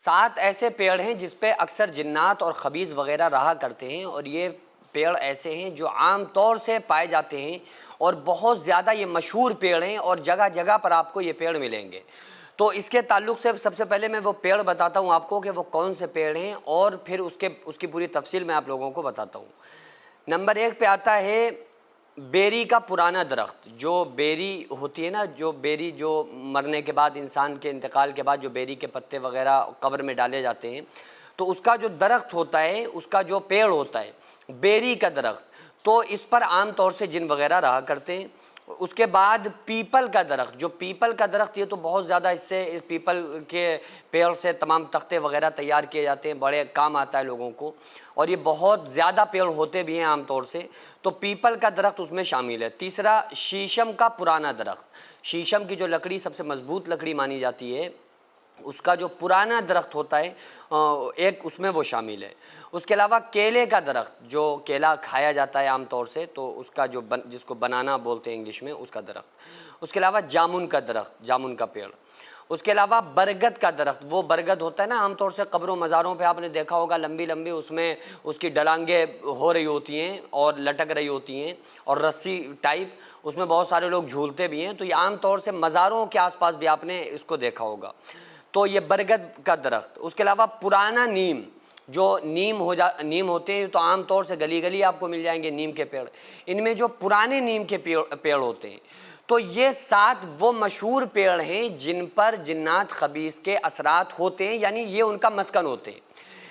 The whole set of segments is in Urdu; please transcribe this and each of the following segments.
7 ایسے پیڑ ہیں جس پہ اکثر جنات اور خبیث وغیرہ رہا کرتے ہیں، اور یہ پیڑ ایسے ہیں جو عام طور سے پائے جاتے ہیں اور بہت زیادہ یہ مشہور پیڑ ہیں اور جگہ جگہ پر آپ کو یہ پیڑ ملیں گے۔ تو اس کے تعلق سے سب سے پہلے میں وہ پیڑ بتاتا ہوں آپ کو کہ وہ کون سے پیڑ ہیں، اور پھر اس کی پوری تفصیل میں آپ لوگوں کو بتاتا ہوں۔ نمبر 1 پہ آتا ہے بیری کا پرانا درخت۔ جو بیری ہوتی ہے نا، جو بیری جو مرنے کے بعد، انسان کے انتقال کے بعد جو بیری کے پتے وغیرہ قبر میں ڈالے جاتے ہیں، تو اس کا جو درخت ہوتا ہے، اس کا جو پیڑ ہوتا ہے بیری کا درخت، تو اس پر عام طور سے جن وغیرہ رہا کرتے ہیں۔ اس کے بعد پیپل کا درخت، جو پیپل کا درخت یہ تو بہت زیادہ اس پیپل کے پیڑ سے تمام تختے وغیرہ تیار کیے جاتے ہیں، بڑے کام آتا ہے لوگوں کو، اور یہ بہت زیادہ پیڑ ہوتے بھی ہیں عام طور سے، تو پیپل کا درخت اس میں شامل ہے۔ تیسرا شیشم کا پرانا درخت۔ شیشم کی جو لکڑی سب سے مضبوط لکڑی مانی جاتی ہے، اس کا جو پرانا درخت ہوتا ہے ایک اس میں وہ شامل ہے۔ اس کے علاوہ کیلے کا درخت، جو کیلا کھایا جاتا ہے عام طور سے، تو اس کا جو جس کو بنانا بولتے ہیں انگلش میں، اس کا درخت۔ اس کے علاوہ جامن کا درخت، جامن کا پیڑ۔ اس کے علاوہ برگد کا درخت، وہ برگد ہوتا ہے نا عام طور سے قبروں مزاروں پہ آپ نے دیکھا ہوگا، لمبی لمبی اس میں اس کی ڈلانگیں ہو رہی ہوتی ہیں اور لٹک رہی ہوتی ہیں، اور رسی ٹائپ اس میں بہت سارے لوگ جھولتے بھی ہیں، تو یہ عام طور سے مزاروں کے آس پاس بھی آپ نے اس کو دیکھا ہوگا، تو یہ برگد کا درخت۔ اس کے علاوہ پرانا نیم، جو نیم ہوتے ہیں تو عام طور سے گلی گلی آپ کو مل جائیں گے نیم کے پیڑ، ان میں جو پرانے نیم کے پیڑ ہوتے ہیں، تو یہ 7 وہ مشہور پیڑ ہیں جن پر جنات خبیث کے اثرات ہوتے ہیں، یعنی یہ ان کا مسکن ہوتے ہیں۔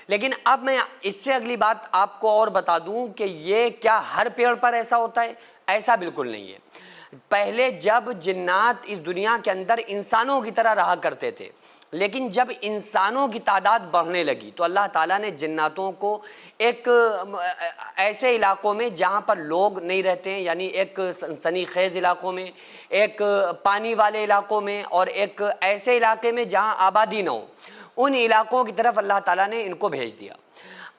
لیکن اب میں اس سے اگلی بات آپ کو اور بتا دوں کہ یہ کیا ہر پیڑ پر ایسا ہوتا ہے؟ ایسا بالکل نہیں ہے۔ پہلے جب جنات اس دنیا کے اندر انسانوں کی طرح رہا کرتے تھے، لیکن جب انسانوں کی تعداد بڑھنے لگی تو اللہ تعالیٰ نے جناتوں کو ایک ایسے علاقوں میں جہاں پر لوگ نہیں رہتے ہیں، یعنی ایک سنسنی خیز علاقوں میں، ایک پانی والے علاقوں میں، اور ایک ایسے علاقے میں جہاں آبادی نہ ہو، ان علاقوں کی طرف اللہ تعالیٰ نے ان کو بھیج دیا۔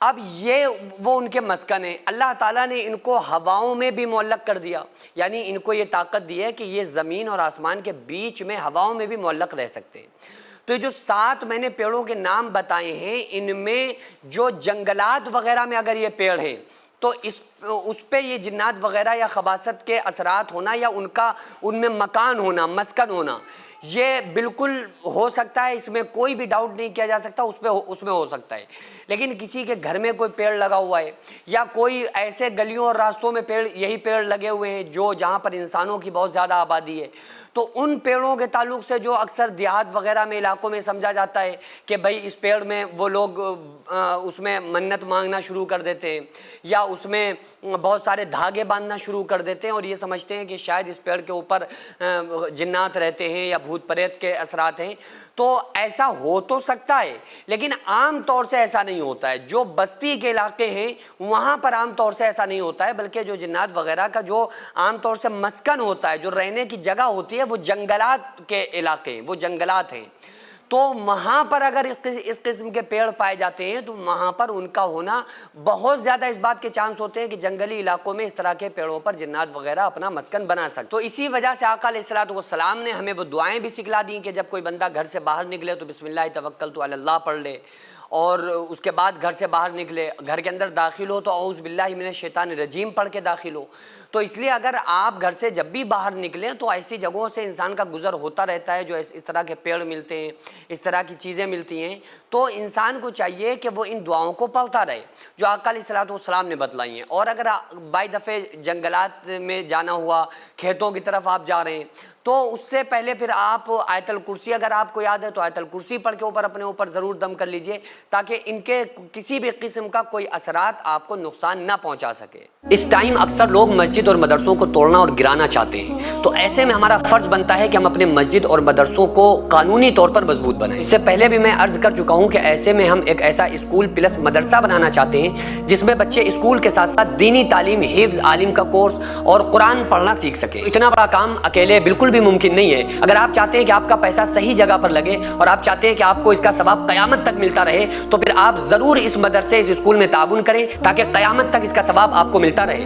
اب یہ وہ ان کے مسکن ہیں۔ اللہ تعالیٰ نے ان کو ہواؤں میں بھی معلق کر دیا، یعنی ان کو یہ طاقت دی ہے کہ یہ زمین اور آسمان کے بیچ میں ہواؤں میں بھی معلق رہ سکتے ہیں۔ تو یہ جو 7 میں نے پیڑوں کے نام بتائے ہیں، ان میں جو جنگلات وغیرہ میں اگر یہ پیڑ ہیں تو اس پہ یہ جنات وغیرہ یا خباثت کے اثرات ہونا، یا ان میں مکان ہونا، مسکن ہونا، یہ بالکل ہو سکتا ہے، اس میں کوئی بھی ڈاؤٹ نہیں کیا جا سکتا، اس میں ہو سکتا ہے۔ لیکن کسی کے گھر میں کوئی پیڑ لگا ہوا ہے، یا کوئی ایسے گلیوں اور راستوں میں یہی پیڑ لگے ہوئے ہیں جہاں پر انسانوں کی بہت زیادہ آبادی ہے، تو ان پیڑوں کے تعلق سے جو اکثر دیہات وغیرہ میں علاقوں میں سمجھا جاتا ہے کہ بھائی اس پیڑ میں وہ لوگ اس میں منت مانگنا شروع کر دیتے ہیں، یا اس میں بہت سارے دھاگے باندھنا شروع کر دیتے ہیں، اور یہ سمجھتے ہیں کہ شاید اس پیڑ کے اوپر جنات رہتے ہیں یا بھوت پریت کے اثرات ہیں۔ تو ایسا ہو تو سکتا ہے، لیکن عام طور سے ایسا نہیں ہوتا ہے۔ جو بستی کے علاقے ہیں وہاں پر عام طور سے ایسا نہیں ہوتا ہے، بلکہ جو جنات وغیرہ کا جو عام طور سے مسکن ہوتا ہے، جو رہنے کی جگہ ہوتی ہے، وہ جنگلات کے علاقے ہیں، وہ جنگلات ہیں۔ تو وہاں پر اگر اس قسم کے پیڑ پائے جاتے ہیں تو وہاں پر ان کا ہونا بہت زیادہ اس بات کے چانس ہوتے ہیں کہ جنگلی علاقوں میں اس طرح کے پیڑوں پر جنات وغیرہ اپنا مسکن بنا سکتے۔ تو اسی وجہ سے آقا علیہ الصلوۃ والسلام نے ہمیں وہ دعائیں بھی سکھلا دیں کہ جب کوئی بندہ گھر سے باہر نکلے تو بسم اللہ توکلت علی اللہ پڑھ لے، اور اس کے بعد گھر سے باہر نکلے، گھر کے اندر داخل ہو تو اعوذ باللہ من الشیطان الرجیم پڑھ کے داخل ہو۔ تو اس لیے اگر آپ گھر سے جب بھی باہر نکلیں تو ایسی جگہوں سے انسان کا گزر ہوتا رہتا ہے جو اس طرح کے پیڑ ملتے ہیں، اس طرح کی چیزیں ملتی ہیں، تو انسان کو چاہیے کہ وہ ان دعاؤں کو پڑھتا رہے جو آقا علیہ الصلوۃ والسلام نے بتلائی ہیں۔ اور اگر بائی دفعہ جنگلات میں جانا ہوا، کھیتوں کی طرف آپ جا رہے ہیں، تو اس سے پہلے پھر آپ آیت الکرسی، اگر آپ کو یاد ہے تو آیت الکرسی پڑھ کے اپنے اوپر ضرور دم کر لیجئے، تاکہ ان کے کسی بھی قسم کا کوئی اثرات آپ کو نقصان نہ پہنچا سکے۔ اس ٹائم اکثر لوگ مسجد اور مدرسوں کو توڑنا اور گرانا چاہتے ہیں، تو ایسے میں ہمارا فرض بنتا ہے کہ ہم اپنے مسجد اور مدرسوں کو قانونی طور پر مضبوط بنائیں۔ اس سے پہلے بھی میں عرض کر چکا ہوں کہ ایسے میں ہم ایک ایسا اسکول پلس مدرسہ بنانا چاہتے ہیں جس میں بچے اسکول کے ساتھ ساتھ دینی تعلیم، حفظ، عالم کا کورس اور قرآن پڑھنا سیکھ سکیں۔ اتنا بڑا کام اکیلے بالکل بھی ممکن نہیں ہے۔ اگر آپ چاہتے ہیں کہ آپ کا پیسہ صحیح جگہ پر لگے اور آپ چاہتے ہیں کہ آپ کو اس کا ثواب قیامت تک ملتا رہے، تو پھر آپ ضرور اس مدرسے، اس اسکول میں تعاون کریں تاکہ قیامت تک اس کا ثواب آپ کو ملتا رہے،